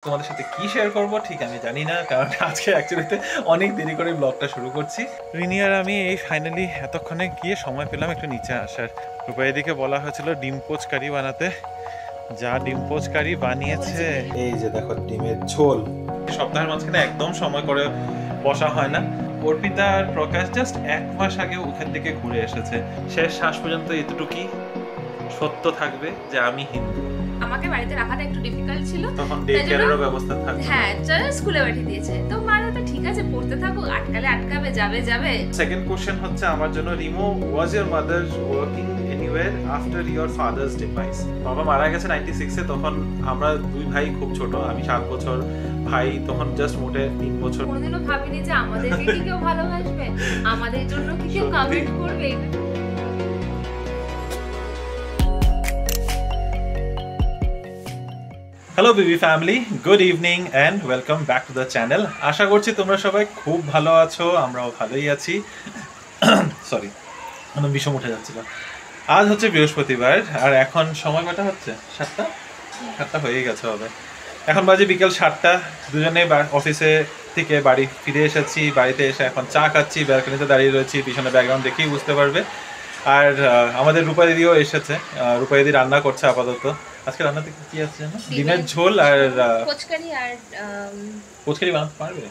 তোমাদের সাথে কি শেয়ার করব ঠিক আমি জানি না, কারণ আজকে অ্যাকচুয়ালিতে অনেক দেরি করে ব্লগটা শুরু করছি। রিনি আর আমি এই ফাইনালি এতক্ষণে গিয়ে সময় পেলাম একটু নিচে আসার। রূপাইদিকে বলা হয়েছিল ডিম পোচ কারি বানাতে, যা ডিম পোচ কারি বানিয়েছে। এই যে দেখো ডিমের ঝোল। সপ্তাহের মাঝখানে একদম সময় করে বসা হয় না। অর্পিতা আর প্রকাশ জাস্ট 1 মাস আগে ওখান থেকে ঘুরে এসেছে। শেষ শ্বাস পর্যন্ত এতটুকুই সত্য থাকবে যে আমি হিন্দু। আমাকে বাড়িতে রাখাটা একটু ডিফিকাল্ট ছিল, তখন ডে কেয়ারেরও ব্যবস্থা থাকবে। হ্যাঁ, চল স্কুলে পাঠিয়ে দিয়েছে। তো মানে তো ঠিক আছে, পড়তে থাকুক, আটকালে আটকাবে, যাবে। সেকেন্ড কোশ্চেন হচ্ছে আমার জন্য, Remo, was your mother working anywhere after your father's device? বাবা মারা গেছে 96 এ, তখন আমরা দুই ভাই খুব ছোট, আমি 7 বছর, ভাই তখন জাস্ট মোটে 3 বছর। কোনোদিনও ভাবিনি যে আমাদেরকে কি কেউ ভালোবাসবে, আমাদের জন্য কি কেউ কমেন্ট করবে। Hello BB family, good evening and welcome back to the channel. আশা করছি তোমরা সবাই খুব ভালো আছো, আমরাও ভালোই আছি। সরি, বিষম উঠে যাচ্ছিল। আজ হচ্ছে বৃহস্পতিবার আর এখন সময় কটা হচ্ছে? 7টা হয়ে গেছে হবে। এখন বাজে বিকেল 7টা। দুজনে অফিসে থেকে বাড়ি ফিরে এসেছি। বাড়িতে এসে এখন চা খাচ্ছি, ব্যালকনিতে দাঁড়িয়ে রয়েছি, পিছনে ব্যাকগ্রাউন্ড দেখেই বুঝতে পারবে। আর আমাদের রূপাদিদিও এসেছে। রূপাদিদি রান্না করছে আপাতত। আজকে রান্নাতে কি আছে জানো? ডিমের ঝোল আর কোচকারি বানাতে পারবে,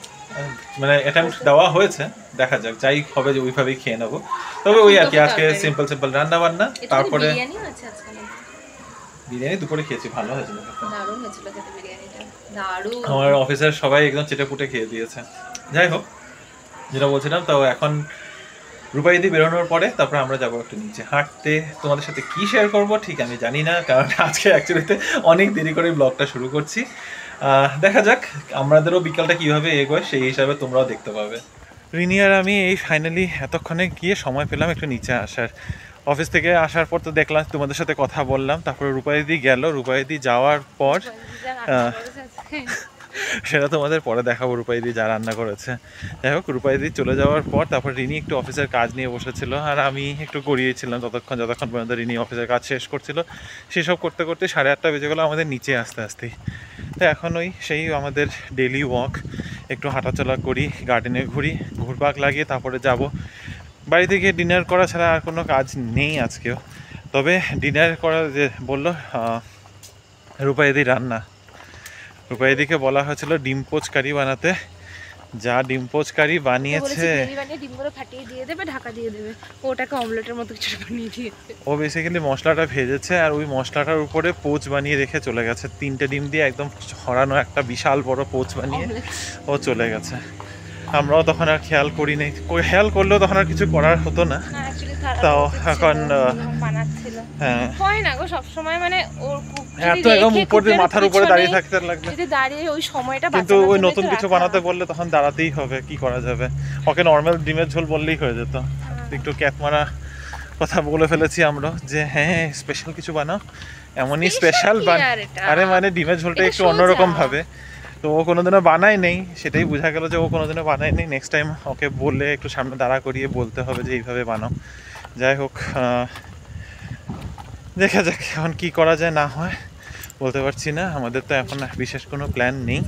মানে অ্যাটেম্পট দেওয়া হয়েছে, দেখা যাক, যাই হবে যে ওইভাবেই খেয়ে নেবো। তবে ওই আর কি, আজকে সিম্পল রান্না বান্না। তারপরে বিরিয়ানি দুপুরে খেয়েছি, ভালো হয়েছিল, দারুণ হয়েছিল খেতে বিরিয়ানিটা, দারুণ। আমার অফিসের সবাই একদম চেটেপুটে খেয়ে দিয়েছে। যাই হোক, যেটা বলছিলাম, তো এখন রূপাইদি বেরোনোর পরে তারপরে আমরা যাবো একটু নিচে হাঁটতে। তোমাদের সাথে কি শেয়ার করব ঠিক আমি জানি না, কারণ আজকে অ্যাকচুয়ালিতে অনেক দেরি করে ব্লগটা শুরু করছি। দেখা যাক আমাদেরও বিকালটা কিভাবে এগোয়, সেই হিসাবে তোমরাও দেখতে পাবে। রিনি আর আমি এই ফাইনালি এতক্ষণে গিয়ে সময় পেলাম একটু নিচে আসার। অফিস থেকে আসার পর তো দেখলাম, তোমাদের সাথে কথা বললাম, তারপরে রূপাইদি গেল। রূপাইদি যাওয়ার পর সেটা তোমাদের পরে দেখাবো, রূপাইদি যা রান্না করেছে। যাই হোক, রূপাইদি চলে যাওয়ার পর তারপর রিনি একটু অফিসের কাজ নিয়ে বসেছিল, আর আমি একটু গড়িয়েছিলাম যতক্ষণ পর্যন্ত রিনি অফিসের কাজ শেষ করছিল। সেসব করতে করতে 8:30 বেজে গেলো আমাদের নিচে আসতে আসতেই। তো এখন ওই সেই আমাদের ডেলি ওয়াক, একটু হাঁটাচলা করি, গার্ডেনে ঘুরপাক লাগিয়ে তারপরে যাব বাড়িতে গিয়ে ডিনার করা ছাড়া আর কোনো কাজ নেই আজকেও। তবে ডিনার করা যে বললো রূপাইদি রান্না, রূপাইদিকে বলা হয়েছিল ডিম পোচ কারি বানাতে, যা ডিম পোচ কারি বানিয়েছে। ডিমগুলো ফাটিয়ে দিয়ে দেবে, ঢাকা দিয়ে দেবে, ওটাকে অমলেটের মতো কিছু বানিয়ে দিয়ে দেবে। ও বেসিক্যালি মশলাটা ভেজেছে আর ওই মশলাটার উপরে পোচ বানিয়ে রেখে চলে গেছে। 3টে ডিম দিয়ে একদম ছড়ানো একটা বিশাল বড় পোচ বানিয়ে ও চলে গেছে। আমরাও তখন আর খেয়াল করি নাই, খেয়াল করলেও তখন আর কিছু করার হতো না। তাও এখন হ্যাঁ, হয় না গো সব সময়, মানে ওর এত একদম উপর দিয়ে মাথার উপরে দাঁড়িয়ে থাকতে লাগবে, যদি দাঁড়িয়ে ওই সময়টা, কিন্তু ওই নতুন কিছু বানাতে বললে তখন দাঁড়াতেই হবে, কি করা যাবে। ওকে নর্মাল ডিমের ঝোল বললেই হয়ে যেত। একটু ক্যাতমারা কথা বলে ফেলেছি আমরা যে হ্যাঁ স্পেশাল কিছু বানাও, এমনই স্পেশাল আরে মানে ডিমের ঝোলটা একটু অন্যরকম ভাবে। তো ও কোনোদিনও বানায় নেই, সেটাই বোঝা গেল যে ও কোনোদিনও বানায় নেই। নেক্সট টাইম ওকে বললে একটু সামনে দাঁড়া করিয়ে বলতে হবে যে এইভাবে বানাও। যাই হোক, দেখা যাক এখন কি করা যায় না হয়, বলতে পারছি না। আমাদের তো এখন বিশেষ কোনো প্ল্যান নেই।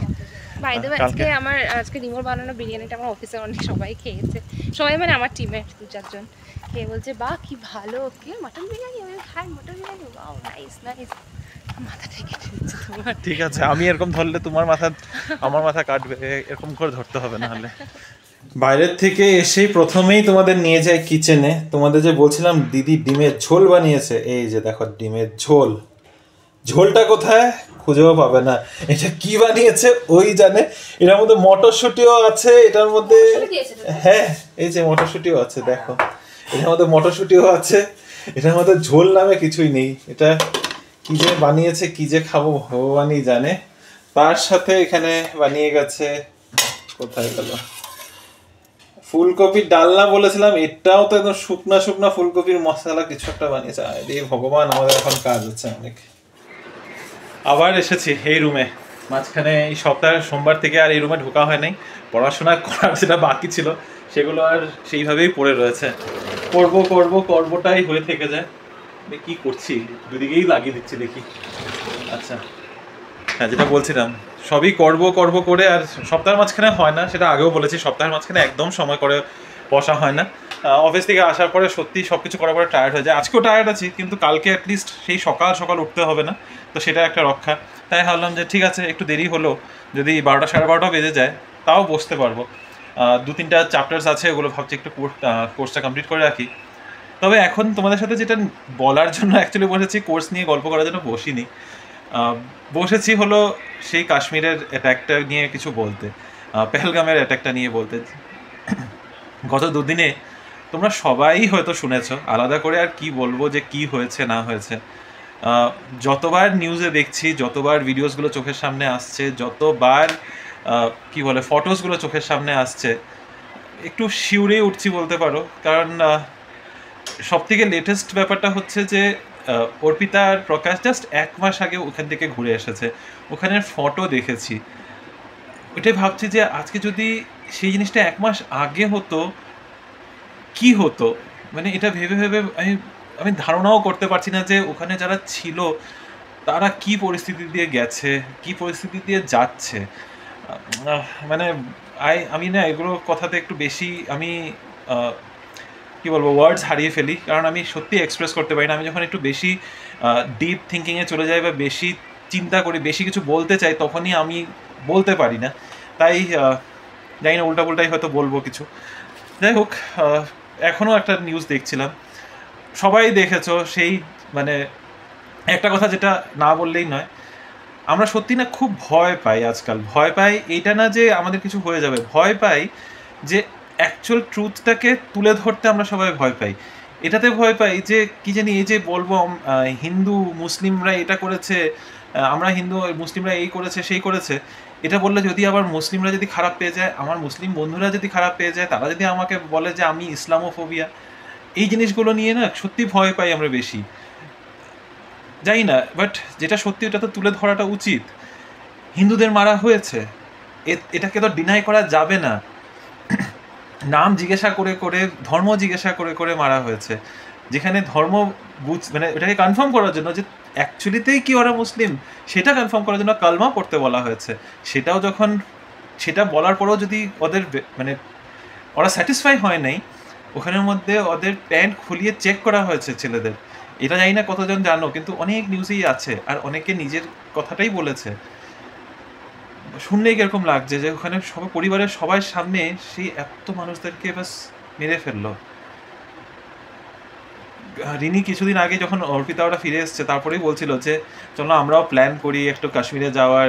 আজকে রিমোর বানানো বিরিয়ানিটা আমার অফিসে অনেক সবাই খেয়েছে, সবাই মানে আমার টিমের 2-4 জন খেয়ে বলছে বাহ কি ভালো, কি মটন বিরিয়ানি, আমি খাই mutton biryani, wow nice nice. মাথা থেকে তোমার, ঠিক আছে, আমি এরকম ধরলে আমার মাথা কাটবে, এরকম করে ধরতে হবে না হলে। বাইরের থেকে এসেই প্রথমেই তোমাদের নিয়ে যাই কিচেনে। তোমাদের যে বলছিলাম দিদি ডিমের ঝোল বানিয়েছে, এই যে দেখো ডিমের ঝোল। ঝোলটা কোথায় খুঁজেও পাবে না, এটা কি বানিয়েছে ওই জানে। এটার মধ্যে মটরশুঁটিও আছে, এটার মধ্যে হ্যাঁ এই যে মটরশুঁটিও আছে, দেখো এটার মধ্যে মটরশুঁটিও আছে। এটার মধ্যে ঝোল নামে কিছুই নেই। এটা কি যে বানিয়েছে, কি যে খাবো ভগবানই জানে। তার সাথে এখানে বানিয়ে গেছে, কোথায় গেল, ফুলকপির ডালনা বলেছিলাম, এটাও তো একদম শুকনা ফুলকপির মশলা কিছু একটা বানিয়েছে। আরে ভগবান, আমাদের এখন কাজ হচ্ছে অনেক। আবার এসেছি এই রুমে, মাঝখানে এই সপ্তাহের সোমবার থেকে আর এই রুমে ঢোকা হয় নাই। পড়াশোনা করার যেটা বাকি ছিল সেগুলো আর সেইভাবেই পড়ে রয়েছে। করবোটাই হয়ে থেকে যায়। কি করছি, দুদিকেই লাগিয়ে দিচ্ছি, দেখি। আচ্ছা হ্যাঁ, যেটা বলছিলাম সবই করব করব করে আর সপ্তাহের মাঝখানে হয় না, সেটা আগেও বলেছি, সপ্তাহের মাঝখানে একদম সময় করে বসা হয় না। অফিস থেকে আসার পরে সত্যি সব কিছু করার পরে টায়ার্ড হয়ে যায়। আজকেও টায়ার্ড আছি, কিন্তু কালকে অ্যাটলিস্ট সেই সকাল সকাল উঠতে হবে না, তো সেটা একটা রক্ষা। তাই ভাবলাম যে ঠিক আছে, একটু দেরি হলো, যদি 12টা 12:30 বেজে যায় তাও বসতে পারবো। 2-3টা চ্যাপ্টার্স আছে, ওগুলো ভাবছি একটু কোর্সটা কমপ্লিট করে রাখি। তবে এখন তোমাদের সাথে যেটা বলার জন্য অ্যাকচুয়ালি বসেছি, কোর্স নিয়ে গল্প করার জন্য বসিনি। বসেছি হলো সেই কাশ্মীরের অ্যাট্যাকটা নিয়ে কিছু বলতে, পেহেলগামের অ্যাট্যাকটা নিয়ে বলতে। গত দুদিনে তোমরা সবাই হয়তো শুনেছো, আলাদা করে আর কি বলবো যে কি হয়েছে না হয়েছে। যতবার নিউজে দেখছি, যতবার ভিডিওসগুলো চোখের সামনে আসছে, যতবার কি বলে ফটোসগুলো চোখের সামনে আসছে, একটু শিউরে উঠছি বলতে পারো। কারণ সব থেকে লেটেস্ট ব্যাপারটা হচ্ছে যে অর্পিতা আর প্রকাশ জাস্ট 1 মাস আগে ওখান থেকে ঘুরে এসেছে, ওখানের ফটো দেখেছি। ওইটাই ভাবছি যে আজকে যদি সেই জিনিসটা 1 মাস আগে হতো কি হতো, মানে এটা ভেবে ভেবে আমি ধারণাও করতে পারছি না যে ওখানে যারা ছিল তারা কি পরিস্থিতি দিয়ে গেছে, কি পরিস্থিতি দিয়ে যাচ্ছে। মানে আমি না এগুলো কথাতে একটু বেশি আমি কি বলবো ওয়ার্ডস হারিয়ে ফেলি, কারণ আমি সত্যি এক্সপ্রেস করতে পারি না। আমি যখন একটু বেশি ডিপ থিঙ্কিংয়ে চলে যাই বা বেশি চিন্তা করি, বেশি কিছু বলতে চাই, তখনই আমি বলতে পারি না। তাই জানি না, উল্টাপুল্টাই হয়তো বলবো কিছু। যাই হোক, এখনও একটা নিউজ দেখছিলাম, সবাই দেখেছো, সেই মানে একটা কথা যেটা না বললেই নয়, আমরা সত্যি না খুব ভয় পাই আজকাল। ভয় পাই এইটা না যে আমাদের কিছু হয়ে যাবে, ভয় পাই যে অ্যাকচুয়াল ট্রুথটাকে তুলে ধরতে আমরা সবাই ভয় পাই। এটাতে ভয় পাই যে কি জানি, এই যে বলবো হিন্দু মুসলিমরা এটা করেছে, আমরা হিন্দু মুসলিমরা এই করেছে সেই করেছে, এটা বললে যদি আবার মুসলিমরা যদি খারাপ পেয়ে যায়, আমার মুসলিম বন্ধুরা যদি খারাপ পেয়ে যায়, তারা যদি আমাকে বলে যে আমি ইসলামোফোবিয়া, এই জিনিসগুলো নিয়ে না সত্যি ভয় পাই আমরা বেশি। জানি না, বাট যেটা সত্যি ওটা তো তুলে ধরাটা উচিত। হিন্দুদের মারা হয়েছে, এটাকে তো ডিনাই করা যাবে না। নাম জিজ্ঞাসা করে করে, ধর্ম জিজ্ঞাসা করে করে মারা হয়েছে, যেখানে ধর্ম মানে এটাকে কনফার্ম করার জন্য যে অ্যাকচুয়ালিতেই কি ওরা মুসলিম, সেটা কনফার্ম করার জন্য কালমা পড়তে বলা হয়েছে। সেটাও যখন, সেটা বলার পরেও যদি ওদের মানে ওরা স্যাটিসফাই হয় নাই, ওখানের মধ্যে ওদের প্যান্ট খুলিয়ে চেক করা হয়েছে ছেলেদের। এটা জানি না কতজন জানো, কিন্তু অনেক নিউজেই আছে, আর অনেকে নিজের কথাটাই বলেছে। শুনলেই কিরকম লাগছে যে ওখানে সবাই পরিবারের সবার সামনে সেই এত মানুষদেরকে বাস মেরে ফেললো। রিনি কিছুদিন আগে যখন অর্পিতা ওরা ফিরে এসছে, তারপরেই বলছিল যে চলো আমরাও প্ল্যান করি একটু কাশ্মীরে যাওয়ার,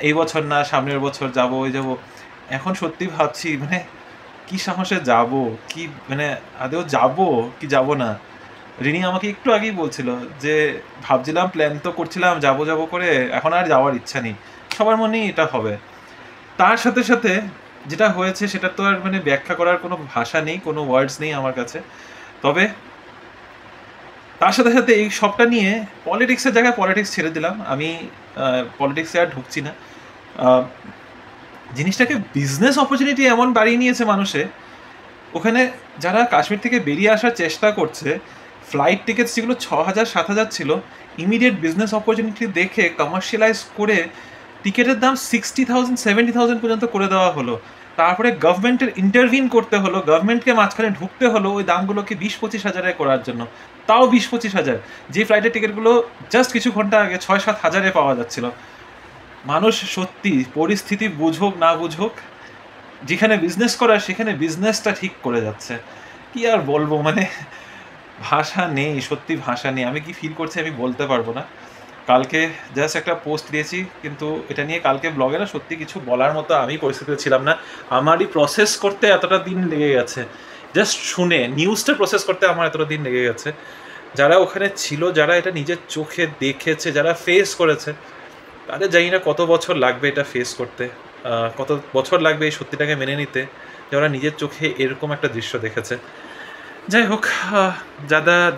এই বছর না সামনের বছর যাবো, ওই যাবো। এখন সত্যি ভাবছি মানে কি সাহসে যাব, কি মানে আদেও যাব কি যাব না। রিনি আমাকে একটু আগেই বলছিল যে ভাবছিলাম, প্ল্যান তো করছিলাম যাবো যাবো করে, এখন আর যাওয়ার ইচ্ছা নেই। সবার মনেই এটা হবে। তার সাথে সাথে যেটা হয়েছে সেটা তো আর মানে ব্যাখ্যা করার কোনো ভাষা নেই, কোনো ওয়ার্ডস নেই আমার কাছে। তবে তার সাথে সাথে এই সবটা নিয়ে পলিটিক্সের জায়গায় পলিটিক্স ছেড়ে দিলাম, আমি পলিটিক্সে আর ঢুকছি না। জিনিসটাকে বিজনেস অপরচুনিটি এমন বাড়িয়ে নিয়েছে মানুষে। ওখানে যারা কাশ্মীর থেকে বেরিয়ে আসার চেষ্টা করছে, ফ্লাইট টিকিটস যেগুলো 6,000-7,000 ছিল, ইমিডিয়েট বিজনেস অপরচুনিটি দেখে কমার্শিয়ালাইজ করে টিকিটের দাম 60,000-70,000 পর্যন্ত করে দেওয়া হলো। তারপরে গভর্নমেন্টের ইন্টারভিন করতে হলো, গভর্নমেন্টকে মাঝখানে ঢুকতে হলো ওই দামগুলোকে 20-25 হাজারে করার জন্য। তাও 20-25 হাজার, যে ফ্লাইটের টিকিটগুলো জাস্ট কিছু ঘন্টা আগে 6-7 হাজারে পাওয়া যাচ্ছিল। মানুষ সত্যি পরিস্থিতি বুঝুক না বুঝুক, যেখানে বিজনেস করার সেখানে বিজনেসটা ঠিক করে যাচ্ছে। কি আর বলবো, মানে ভাষা নেই, সত্যি ভাষা নেই। আমি কি ফিল করছি আমি বলতে পারবো না। কালকে জাস্ট একটা পোস্ট দিয়েছি, কিন্তু এটা নিয়ে কালকে ব্লগে না সত্যি কিছু বলার মতো আমি পরিস্থিতিতে ছিলাম না। আমারই প্রসেস করতে এতটা দিন লেগে গেছে, জাস্ট শুনে নিউজটা প্রসেস করতে আমার এতটা দিন লেগে গেছে। যারা ওখানে ছিল, যারা এটা নিজের চোখে দেখেছে, যারা ফেস করেছে, তাদের জানি না কত বছর লাগবে এটা ফেস করতে, কত বছর লাগবে এই সত্যিটাকে মেনে নিতে, যারা নিজের চোখে এরকম একটা দৃশ্য দেখেছে। যাই হোক,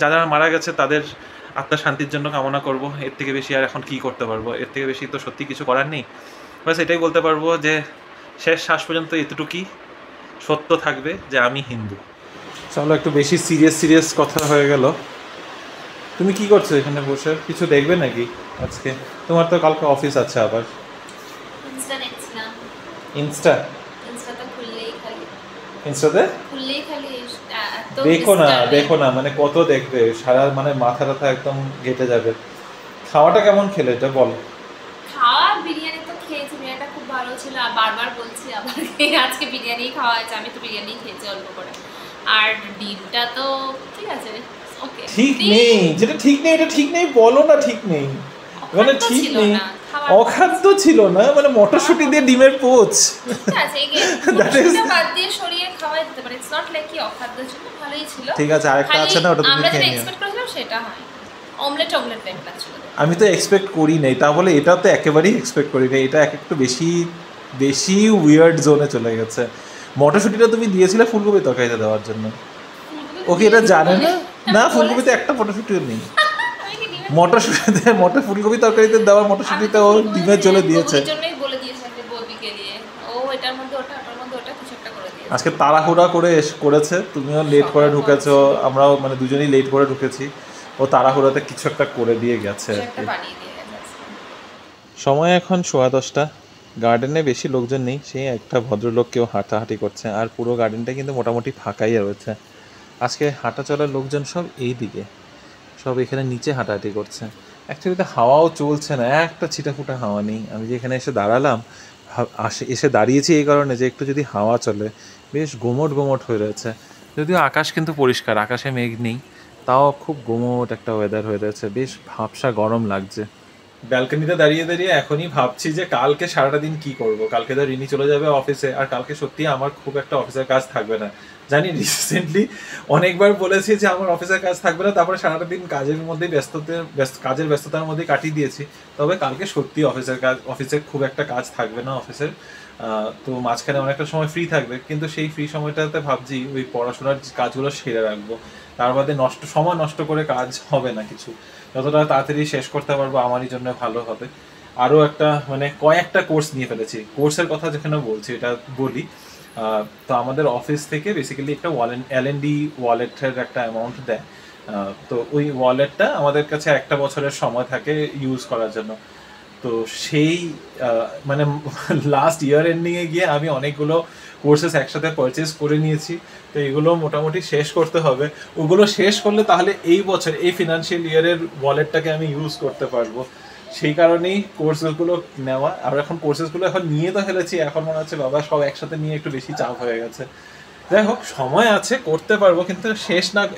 যারা মারা গেছে তাদের আত্মার শান্তির জন্য কামনা করব। এর থেকে বেশি আর এখন কী করতে পারবো, এর থেকে বেশি তো সত্যি কিছু করার নেই। ব্যাস এটাই বলতে পারবো যে শেষ শ্বাস পর্যন্ত এতটুকুই সত্য থাকবে যে আমি হিন্দু। চলো, একটু বেশি সিরিয়াস কথা হয়ে গেল। তুমি কি করছো এখানে বসে? কিছু দেখবে নাকি আজকে? তোমার তো কালকে অফিস আছে আবার। ইনস্টা দেখছিলাম। ইনস্টা? ইনস্টাটা খুললেই খালি ইনস্টাতে দেখো না, দেখো না, মানে কত দেখবে, সারা মানে মাথা টাথা একদম ঘেটে যাবে। খাওয়াটা কেমন খেলে এটা বল। খাওয়া বিরিয়ানি তো খেয়েছি, বিরিয়ানিটা খুব ভালো ছিল, আর বারবার বলছি আবার আজকে বিরিয়ানি খাওয়া হয়েছে, আমি তো বিরিয়ানি খেয়েছি অল্প করে। আর ডিমটা তো ঠিক আছে, ওকে। ঠিক নেই, যেটা ঠিক নেই এটা ঠিক নেই বলো না, ঠিক নেই মানে ঠিক নেই। অখাদ্য ছিল না মানে মটরশুঁটি দিয়ে ডিমের পোচ, ঠিক আছে, মটরশুঁটিটা বাদ দিয়ে সরিয়ে খাওয়াই দিতে পারে, ইটস নট লাইক কি অখাদ্য ছিল, ভালোই ছিল। ঠিক আছে, আরেকটা আছে না, ওটা তুমি খেয়ে নিও। আমরা যেটা এক্সপেক্ট করেছিলাম সেটা হয়, অমলেট টাইপ লাগছিল। আমি তো এক্সপেক্ট করি নাই, তা বলে এটা তো একেবারেই এক্সপেক্ট করি নাই, এটা একটু বেশি বেশি উইয়ার্ড জোনে চলে গেছে। মটরশুঁটিটা তুমি দিয়েছিলে ফুলকপি তরকারিতে দেওয়ার জন্য, ওকে এটা জানে না। না, ফুলকপিতে একটা মটরশুঁটিও নেই। মটর ফুলকপি তরকারিতে দেওয়া মটরশুঁটিতে ও ডিমের ঝোলে দিয়েছে। আজকে তাড়াহুড়া করে করেছে, তুমিও লেট করে ঢুকেছো, আমরাও মানে দুজনেই লেট করে ঢুকেছি। ও তাড়াহুড়াতে কিছু একটা করে দিয়ে গেছে আর কি। সময় এখন 10:15। গার্ডেনে বেশি লোকজন নেই, সেই একটা ভদ্রলোক কেউ হাঁটাহাঁটি করছে, আর পুরো গার্ডেনটা কিন্তু মোটামুটি ফাঁকাই রয়েছে। আজকে হাঁটা চলার লোকজন সব এই দিকে, সব এখানে নিচে হাঁটাহাঁটি করছে। অ্যাকচুয়ালি হাওয়াও চলছে না, একটা ছিটাফুটা হাওয়া নেই। আমি যে এখানে এসে দাঁড়ালাম, এসে দাঁড়িয়েছি এই কারণে যে একটু যদি হাওয়া চলে, বেশ গোমট গোমট হয়ে রয়েছে। যদিও আকাশ কিন্তু পরিষ্কার, আকাশে মেঘ নেই, তাও খুব গোমট একটা ওয়েদার হয়ে রয়েছে, বেশ ভাবসা গরম লাগছে। ব্যালকনিতে দাঁড়িয়ে দাঁড়িয়ে এখনই ভাবছি যে কালকে সারাটা দিন কি করব। কালকে তো রিনি চলে যাবে অফিসে, আর কালকে সত্যি আমার খুব একটা অফিসের কাজ থাকবে না। জানি রিসেন্টলি অনেকবার বলেছি যে আমার অফিসের কাজ থাকবে না, তারপরে সারাটা দিন কাজের মধ্যেই কাজের ব্যস্ততার মধ্যেই কাটিয়ে দিয়েছি। তবে কালকে সত্যি অফিসে খুব একটা কাজ থাকবে না অফিসের। তো মাঝখানে অনেকটা সময় ফ্রি থাকবে, কিন্তু সেই ফ্রি সময়টাতে ভাবছি ওই পড়াশোনার কাজগুলো সেরে রাখবো। তার বাদে সময় নষ্ট করে কাজ হবে না কিছু। যতটা তাড়াতাড়ি শেষ করতে পারবো আমারই জন্য ভালো হবে। আরও একটা মানে কয়েকটা কোর্স নিয়ে ফেলেছি। কোর্সের কথা যেখানে বলছি এটা বলি, তো আমাদের অফিস থেকে বেসিক্যালি একটা L&D ওয়ালেটের একটা অ্যামাউন্ট দেয়। তো ওই ওয়ালেটটা আমাদের কাছে একটা বছরের সময় থাকে ইউজ করার জন্য। তো সেই মানে লাস্ট ইয়ার এন্ডিংয়ে গিয়ে আমি অনেকগুলো কোর্সেস একসাথে পারচেস করে নিয়েছি। তো এগুলো মোটামুটি শেষ করতে হবে। ওগুলো শেষ করলে তাহলে এই বছর এই ফিনান্সিয়াল ইয়ারের ওয়ালেটটাকে আমি ইউজ করতে পারবো। সেই কারণেই কোর্সেসগুলো নেওয়া। আর এখন কোর্সেসগুলো এখন নিয়ে তো ফেলেছি, এখন মনে হচ্ছে বাবা সব একসাথে নিয়ে একটু বেশি চাপ হয়ে গেছে। যাই হোক, সময় আছে, করতে পারবো, কিন্তু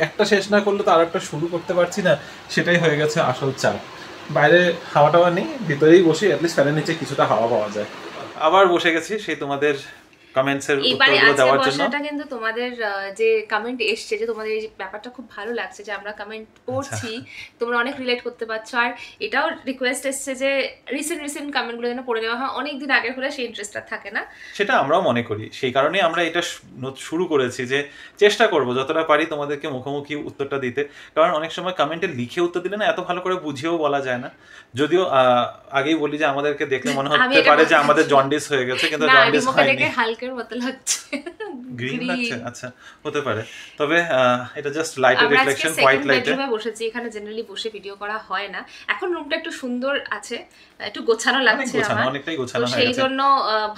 একটা শেষ না করলে তো আর একটা শুরু করতে পারছি না, সেটাই হয়ে গেছে আসল চাপ। বাইরে হাওয়া টাওয়া নেই, ভিতরেই বসি, অ্যাটলিস্ট ফ্যানের নিচে কিছুটা হাওয়া পাওয়া যায়। আবার বসে গেছি সেই তোমাদের কমেন্টসের উত্তরগুলো দেওয়ার জন্য। বসাটা কিন্তু তোমাদের যে কমেন্ট এসছে, যে তোমাদের এই ব্যাপারটা খুব ভালো লাগছে যে আমরা কমেন্ট পড়ছি, তোমরা অনেক রিলেট করতে পারছো। আর এটাও রিকোয়েস্ট এসছে যে রিসেন্ট কমেন্টগুলো যেন পড়ে দেওয়া হয়, অনেক দিন আগের হলে সেই ইন্টারেস্টটা থাকে না। সেটা আমরাও মনে করি, সেই কারণেই আমরা এটা শুরু করেছি, যে চেষ্টা করব যতটা পারি তোমাদেরকে মুখোমুখি উত্তরটা দিতে। কারণ অনেক সময় কমেন্টে লিখে উত্তর দিলে না এত ভালো করে বুঝিয়েও বলা যায় না। যদিও আগেই বলি যে আমাদেরকে দেখলে মনে হতে পারে যে আমাদের জন্ডিস হয়ে গেছে, কিন্তু জন্ডিস হয়নি, হালকের মতো লাগছে, গ্রিন লাগছে। আচ্ছা, হতে পারে, তবে এটা জাস্ট লাইটের রিফ্লেকশন, হোয়াইট লাইটে। আমরা বসেছি এখানে, জেনারেলি বসে ভিডিও করা হয় না। এখন রুমটা একটু সুন্দর আছে, একটু গোছানো লাগছে আমার, অনেকটাই গোছানো হয়ে গেছে, সেই জন্য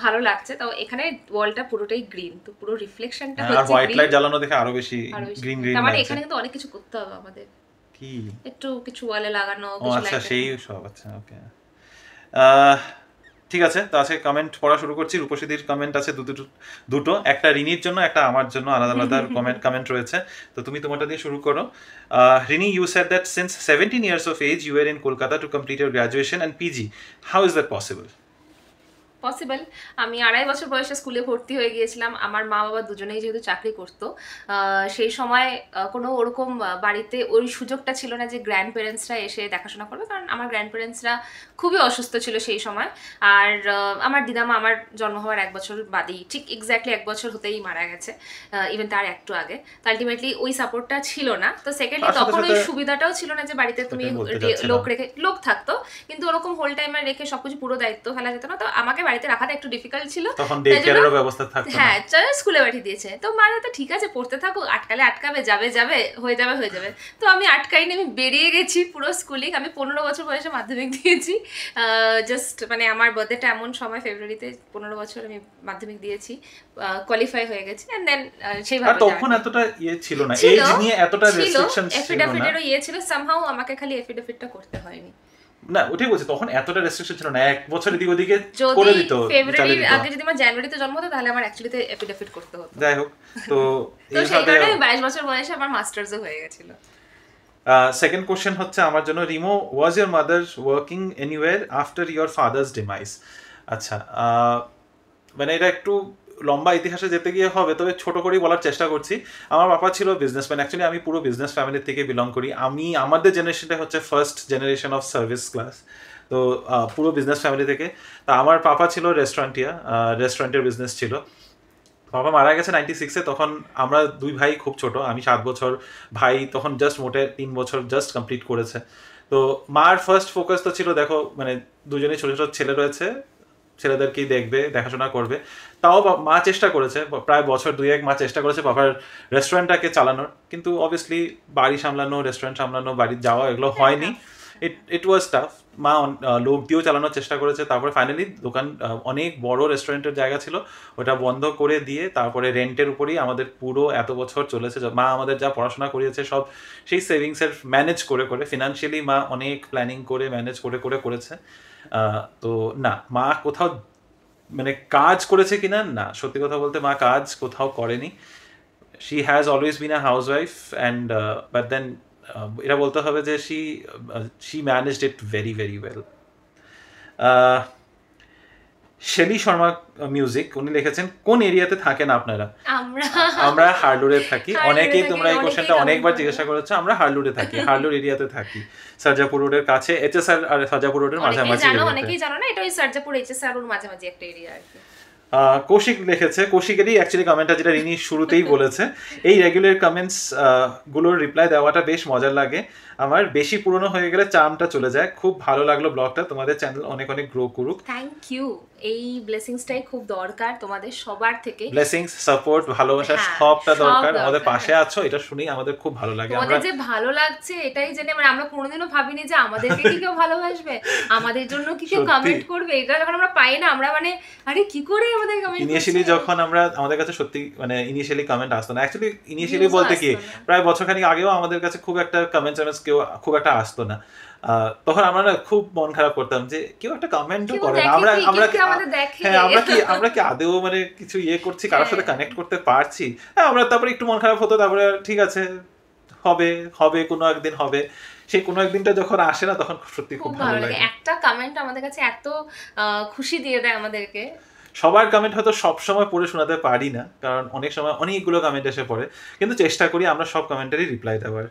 ভালো লাগছে। তো এখানে ওয়ালটা পুরোটাই গ্রিন, তো পুরো রিফ্লেকশনটা হচ্ছে আর হোয়াইট লাইট জ্বালানো দেখে আরো বেশি গ্রিন গ্রিন লাগছে। লাগছে। এখানে কিন্তু অনেক কিছু করতে হবে আমাদের, কি একটু কিছু ওয়ালে লাগানো, কিছু আচ্ছা সেই সব। আচ্ছা, ওকে, ঠিক আছে। তো আজকে কমেন্ট পড়া শুরু করছি। রূপসীদির কমেন্ট আছে দুটো, একটা রিনির জন্য, একটা আমার জন্য, আলাদা আলাদা কমেন্ট রয়েছে। তো তুমি তোমারটা দিয়ে শুরু করো। Rini, you said that since 17 years of age you were in Kolkata to complete your graduation and PG. How is that possible? Possible. আমি 2.5 বছর বয়সে স্কুলে ভর্তি হয়ে গিয়েছিলাম। আমার মা বাবা দুজনেই যেহেতু চাকরি করতো, সেই সময় কোনো ওরকম বাড়িতে ওই সুযোগটা ছিল না যে গ্র্যান্ড প্যারেন্টসরা এসে দেখাশোনা করবে, কারণ আমার গ্র্যান্ড প্যারেন্টসরা খুবই অসুস্থ ছিল সেই সময়। আর আমার দিদামা আমার জন্ম হওয়ার 1 বছর বাদেই, ঠিক এক্স্যাক্টলি 1 বছর হতেই মারা গেছে, ইভেন তার একটু আগে। তো আলটিমেটলি ওই সাপোর্টটা ছিল না। তো সেকেন্ডলি তখন ওই সুবিধাটাও ছিল না যে বাড়িতে তুমি লোক থাকতো, কিন্তু ওরকম হোল টাইমে রেখে সবকিছু পুরো দায়িত্ব ফেলা যেত না। তো আমাকে বাড়িতে রাখাটা একটু ডিফিকাল্ট ছিল, তখন ডে কেয়ারের ব্যবস্থা থাকতো না। হ্যাঁ স্কুলে পাঠিয়ে দিয়েছে। তো মা তো ঠিক আছে পড়তে থাকো, আটকালে আটকাবে, যাবে যাবে, হয়ে যাবে হয়ে যাবে। তো আমি আটকাইনি, আমি বেরিয়ে গেছি পুরো স্কুলিং। আমি 15 বছর বয়সে মাধ্যমিক দিয়েছি, জাস্ট মানে আমার বার্থডেটা এমন সময় ফেব্রুয়ারিতে, 15 বছর আমি মাধ্যমিক দিয়েছি, কোয়ালিফাই হয়ে গেছি। এন্ড দেন সেইভাবে তখন এতটা ইয়ে ছিল না, এজ নিয়ে এতটা রেস্ট্রিকশন ছিল না, এফিডেভিটেরও ইয়ে ছিল, সামহাউ আমাকে খালি এফিডেভিটটা করতে হয়নি। না ওটাই বলছি, তখন এতটা রেস্ট্রিকশন ছিল না, এক বছর এদিক ওদিকে করে দিত। ফেব্রুয়ারির আগে যদি আমার জানুয়ারিতে জন্ম হতো তাহলে আমার অ্যাকচুয়ালি এফিডেভিট করতে হতো। যাই হোক, তো সেই কারণে 22 বছর বয়সে আমার মাস্টার্সও হয়ে গেছিল। সেকেন্ড কোশ্চেন হচ্ছে আমার জন্য, Remo, was your mother working anywhere after your father's demise? আচ্ছা, মানে এটা একটু লম্বা ইতিহাসে যেতে গিয়ে হবে, তবে ছোট করেই বলার চেষ্টা করছি। আমার বাবা ছিল বিজনেসম্যান, অ্যাকচুয়ালি আমি পুরো বিজনেস ফ্যামিলি থেকে বিলং করি। আমাদের জেনারেশনটা হচ্ছে first generation of service class, তো পুরো বিজনেস ফ্যামিলি থেকে। তা আমার পাপা ছিল রেস্টুরেন্টের বিজনেস ছিল। বাবা মারা গেছে 96-এ, তখন আমরা দুই ভাই খুব ছোট, আমি 7 বছর, ভাই তখন জাস্ট মোটে 3 বছর জাস্ট কমপ্লিট করেছে। তো মার ফার্স্ট ফোকাস তো ছিল, দেখো মানে দুজনেই ছোট ছোট ছেলে রয়েছে, ছেলেদেরকেই দেখবে, দেখাশোনা করবে। তাও মা চেষ্টা করেছে, প্রায় বছর 2-1 মা চেষ্টা করেছে বাবার রেস্টুরেন্টটাকে চালানোর, কিন্তু অবভিয়াসলি বাড়ি সামলানো, রেস্টুরেন্ট সামলানো, বাড়ি যাওয়া, এগুলো হয়নি। ইট ওয়াজ টাফ। মা লোক দিয়েও চালানোর চেষ্টা করেছে, তারপরে ফাইনালি দোকান, অনেক বড় রেস্টুরেন্টের জায়গা ছিল, ওটা বন্ধ করে দিয়ে তারপরে রেন্টের উপরেই আমাদের পুরো এত বছর চলেছে। মা আমাদের যা পড়াশোনা করিয়েছে সব সেই সেভিংসের ম্যানেজ করে করে, ফিনান্সিয়ালি মা অনেক প্ল্যানিং করে ম্যানেজ করে করে করেছে। তো না, মা কোথাও মানে কাজ করেছে কিনা, না, সত্যি কথা বলতে মা কাজ কোথাও করেনি। She has always been a housewife and but then এটা বলতে হবে যে she managed it very very well. Shelly Sharma music, উনি লিখেছেন, কোন এরিয়াতে থাকেন আপনারা? আমরা হারলুরে থাকি। অনেকেই তোমরা এই কোশ্চেনটা অনেকবার জিজ্ঞাসা করেছো। আমরা হারলুরে থাকি, হারলুর এরিয়াতে থাকি, সার্জাপুর রোডের কাছে, এইচএসআর আর সার্জাপুর রোডের মাঝামাঝি। অনেকেই জানো না, এটা ওই সার্জাপুর এইচএসআর রোড মাঝামাঝি একটা এরিয়া আর কি। কৌশিক লিখেছে, কৌশিকেরই অ্যাকচুয়ালি কমেন্টটা যেটা রিনি শুরুতেই বলেছে, এই রেগুলার কমেন্টস গুলোর রিপ্লাই দেওয়াটা বেশ মজার লাগে আমার, বেশি পুরনো হয়ে গেলে চার্মটা চলে যায়। খুব ভালো লাগলো ব্লগটা, তোমাদের চ্যানেল অনেক অনেক গ্রো করুক। থ্যাংক ইউ, এই ব্লেসিংসটাই খুব দরকার তোমাদের সবার থেকে। ব্লেসিংস, সাপোর্ট, ভালোবাসা সবটা দরকার। আমাদের পাশে আছো, এটা শুনেই আমাদের খুব ভালো লাগে। আমাদের যে ভালো লাগছে এটাই জেনে, মানে আমরা কোনোদিনও ভাবিনি যে আমাদেরকে কি কেউ ভালোবাসবে, আমাদের জন্য কি কেউ কমেন্ট করবে। এটা যখন আমরা পাই না, আমরা মানে আরে কি করে আমাদের কমেন্ট। ইনিশিয়ালি যখন আমাদের কাছে সত্যি মানে ইনিশিয়ালি কমেন্ট আসতো না, অ্যাকচুয়ালি ইনিশিয়ালি বলতে কি প্রায় বছরখানেক আগেও আমাদের কাছে খুব একটা কমেন্টস কেউ খুব একটা আসতো না। তখন আমরা না খুব মন খারাপ করতাম যে কেউ একটা কমেন্টও করে না, আমরা কি আদেও মানে কিছু ইয়ে করছি, কারোর সাথে কানেক্ট করতে পারছি। হ্যাঁ, আমরা তারপরে একটু মন খারাপ হতো, তারপরে ঠিক আছে, হবে কোনো একদিন হবে। সেই কোনো একদিনটা যখন আসে না, তখন সত্যি খুব ভালো লাগে। একটা কমেন্ট আমাদের কাছে এত খুশি দিয়ে দেয় আমাদেরকে। সবার কমেন্ট হয়তো সব সময় পড়ে শোনাতে পারি না, কারণ অনেক সময় অনেকগুলো কমেন্ট এসে পড়ে, কিন্তু চেষ্টা করি আমরা সব কমেন্টেরই রিপ্লাই দেওয়ার।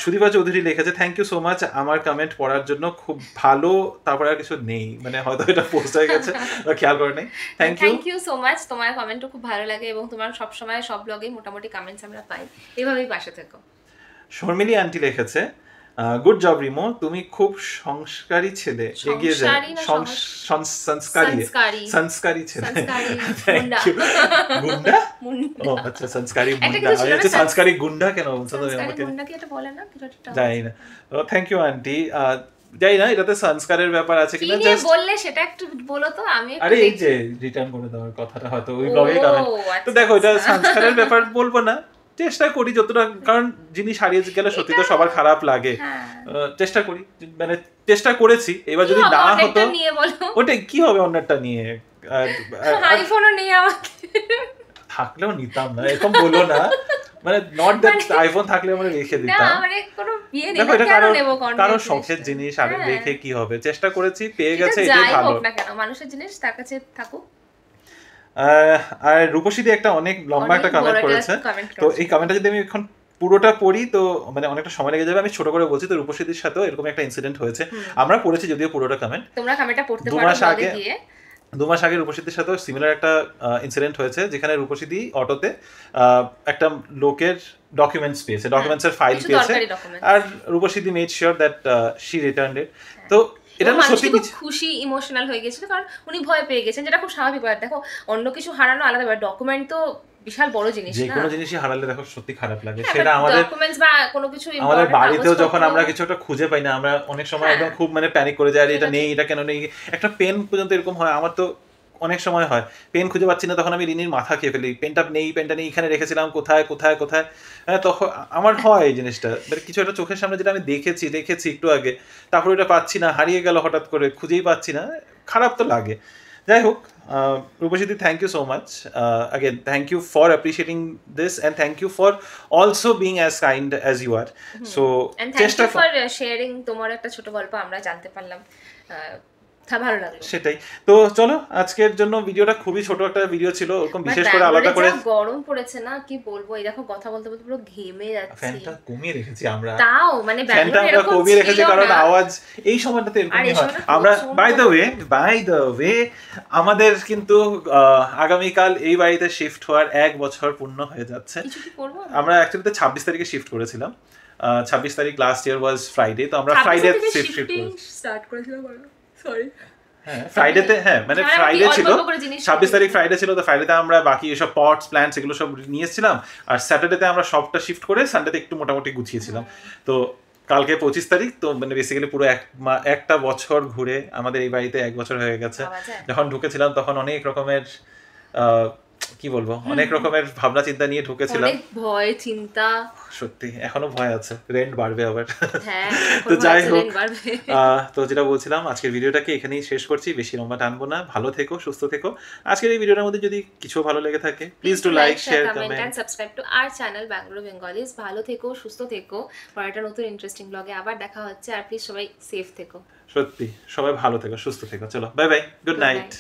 সুদীপা চৌধুরী লিখেছে, থ্যাংক ইউ সো মাচ আমার কমেন্ট পড়ার জন্য, খুব ভালো। তারপরে আর কিছু নেই, মানে হয়তো এটা পোস্ট হয়ে গেছে, খেয়াল করে নেই। থ্যাংক ইউ সো মাচ, তোমার কমেন্টও খুব ভালো লাগে এবং তোমার সব সময় সব ব্লগে মোটামুটি কমেন্টস আমরা পাই, এভাবেই পাশে থেকো। শর্মিলি আন্টি লিখেছে, গুড জব রিমো, তুমি খুব সংস্কারী ছেলে, এগিয়ে যাও। সংস্কারী ছেলে। গুন্ডা? ও আচ্ছা, সংস্কারী গুন্ডা। আমি হচ্ছে সংস্কারী গুন্ডা কেন আমাকে জানি না। Thank you aunty. জানি না এটাতে সংস্কারের ব্যাপার আছে কিনা, জাস্ট বললে সেটা একটু বলো তো। আমি আরে এই যে রিটার্ন করে দেওয়ার কথাটা হয়তো ওই ব্লগেই কমেন্ট, তো দেখো এটা সংস্কারের ব্যাপার বলবো না, চেষ্টা করি যতটা, কারণ জিনিস হারিয়ে গেলে সত্যি তো সবার খারাপ লাগে। চেষ্টা করি, মানে চেষ্টা করেছি। এবার যদি না হতো, ওটাই কি হবে, অন্যটা নিয়ে আইফোনও নেই আমাকে, থাকলেও নিতাম না, এরকম বলো না, মানে নট দ্যাট আইফোন থাকলে আমরা রেখে দিতাম না, মানে কোনো বিয়ে নেই, এটা কারো শখের জিনিস, আর রেখে কি হবে। চেষ্টা করেছি, পেয়ে গেছে, এটাই ভালো। না কেন মানুষের জিনিস তার কাছে থাকুক। আর রূপসীদি একটা অনেক লম্বা একটা কমেন্ট করেছে, তো এই কমেন্টটা যদি আমি এখন পুরোটা পড়ি তো মানে অনেকটা সময় লেগে যাবে, আমি ছোট করে বলছি। তো রূপসীদির সাথেও এরকম একটা ইনসিডেন্ট হয়েছে, আমরা পড়েছি যদিও পুরোটা কমেন্ট, তোমরা কমেন্টটা পড়তে পারো। 2 মাস আগে রূপসীদির সাথেও সিমিলার একটা ইনসিডেন্ট হয়েছে, যেখানে রূপসীদি অটোতে একটা লোকের ডকুমেন্টস পেয়েছে, ডকুমেন্টসের ফাইল পেয়েছে, আর রূপসীদি made sure that she returned it. তো এটা না সত্যি খুব খুশি ইমোশনাল হয়ে গেছিল, কারণ উনি ভয় পেয়ে গেছেন, যেটা খুব স্বাভাবিক ব্যাপার। দেখো অন্য কিছু হারানো আলাদা ব্যাপার, ডকুমেন্ট তো বিশাল বড় জিনিস না, যে কোনো জিনিসই হারালে দেখো সত্যি খারাপ লাগে। সেটা আমাদের ডকুমেন্টস বা কোনো কিছু আমাদের বাড়িতেও যখন আমরা কিছু একটা খুঁজে পাই না, আমরা অনেক সময় একদম খুব মানে প্যানিক করে যাই, এটা নেই, এটা কেন নেই। একটা পেন পর্যন্ত এরকম হয়, আমার তো অনেক সময় হয় পেন খুঁজে পাচ্ছি না, তখন আমি রিনির মাথা খেয়ে ফেলি, পেনটা নেই, পেনটা নেই, এখানে রেখেছিলাম, কোথায় কোথায় কোথায়। হ্যাঁ, তখন আমার হয় এই জিনিসটা, মানে কিছু একটা চোখের সামনে যেটা আমি দেখেছি একটু আগে, তারপর ওটা পাচ্ছি না, হারিয়ে গেল হঠাৎ করে, খুঁজেই পাচ্ছি না, খারাপ তো লাগে। যাই হোক, রূপসীদি, thank you so much again, thank you for appreciating this and thank you for also being as kind as you are. So and thank you for sharing তোমার একটা ছোট গল্প আমরা জানতে পারলাম, ভালো লাগলো। সেটাই তো, চলো আজকের জন্য ভিডিওটা খুবই ছোট একটা ভিডিও ছিল, ওরকম বিশেষ করে আলাদা করে। গরম পড়েছে না, কি বলবো, এই দেখো কথা বলতে বলতে পুরো ঘেমে যাচ্ছি। ফ্যানটা কমিয়ে রেখেছি আমরা, তাও মানে ফ্যানটা আমরা কমিয়ে রেখেছি কারণ আওয়াজ এই সময়টাতে এরকমই হয়। আমরা বাই দ্য ওয়ে আমাদের কিন্তু আগামীকাল এই বাড়িতে শিফট হওয়ার 1 বছর পূর্ণ হয়ে যাচ্ছে। আমরা অ্যাকচুয়ালি 26 তারিখে শিফট করেছিলাম, 26 তারিখ লাস্ট ইয়ার ওয়াজ ফ্রাইডে, তো আমরা ফ্রাইডে স্টার্ট করেছিলাম। সরি, ফ্রাইডেতে, হ্যাঁ মানে ফ্রাইডে ছিল, 26 তারিখ ফ্রাইডে ছিল, তো ফ্রাইডেতে আমরা বাকি এসব পটস প্ল্যান্টস এগুলো সব নিয়েছিলাম, আর স্যাটারডেতে আমরা সবটা শিফট করে সানডেতে একটু মোটামুটি গুছিয়েছিলাম। তো কালকে 25 তারিখ, তো মানে বেসিক্যালি পুরো একটা বছর ঘুরে আমাদের এই বাড়িতে 1 বছর হয়ে গেছে। যখন ঢুকেছিলাম তখন অনেক রকমের কি বলবো, অনেক রকমের ভাবনা চিন্তা নিয়ে ঢুকেছিলাম, ভয় চিন্তা, সত্যি এখনো ভয় আছে, রেন্ট বাড়বে আবার। তো যাই হোক, তো যেটা বলছিলাম, আজকের ভিডিওটাকে এখানেই শেষ করছি, বেশি লম্বা টানবো না। ভালো থেকো, সুস্থ থেকো। আজকের এই ভিডিওটার মধ্যে যদি কিছু ভালো লেগে থাকে, please do like, share, comment and subscribe to our channel Bangalore Bengalis. ভালো থেকো, সুস্থ থেকো, পরে একটা নতুন ইন্টারেস্টিং ব্লগে আবার দেখা হচ্ছে, আর প্লিজ সবাই সেফ থেকো। সত্যি সবাই ভালো থেকো, সুস্থ থেকো। চলো বাই বাই, গুড নাইট।